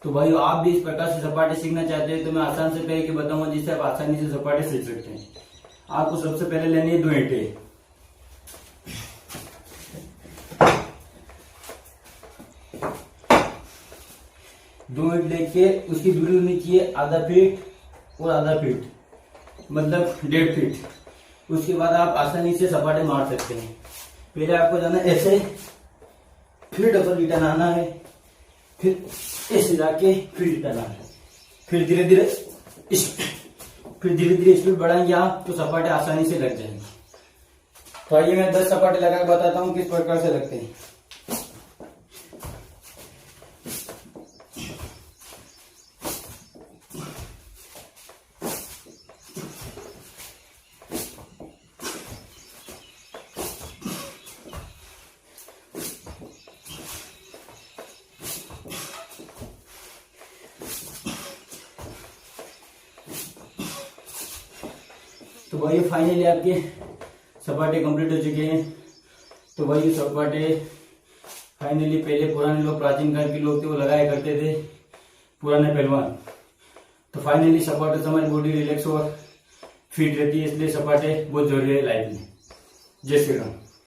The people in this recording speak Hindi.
तो भाई आप भी इस प्रकार से सपाटे सीखना चाहते हैं तो मैं आसान से तरीके बताऊंगा जिससे आप आसानी से सपाटे सीख सकते हैं। आपको सबसे पहले लेनी है 2 ईंटें। दो ईंट लेके उसकी दूरी होनी चाहिए आधा फीट और आधा फीट, मतलब 1.5 फीट। उसके बाद आप आसानी से सपाटे मार सकते हैं। पहले आपको जाना ऐसे, फिर डबल ईंटा लाना है, फिर ऐसे जाके फिर ईंटा लाना है, फिर धीरे धीरे स्पीड बढ़ाएंगे आप तो सपाटे आसानी से लग जाएंगे। तो आइए मैं 10 सपाटे लगा के बताता हूँ किस प्रकार से लगते हैं। तो भाई फाइनली आपके सपाटे कंप्लीट हो चुके हैं। तो भाई ये सपाटे फाइनली पहले पुराने लोग, प्राचीन काल के लोग थे, वो लगाया करते थे, पुराने पहलवान। तो फाइनली सपाटे से हमारी बॉडी रिलैक्स और फिट रहती है, इसलिए सपाटे बहुत जरूरी है लाइफ में। जय श्री राम।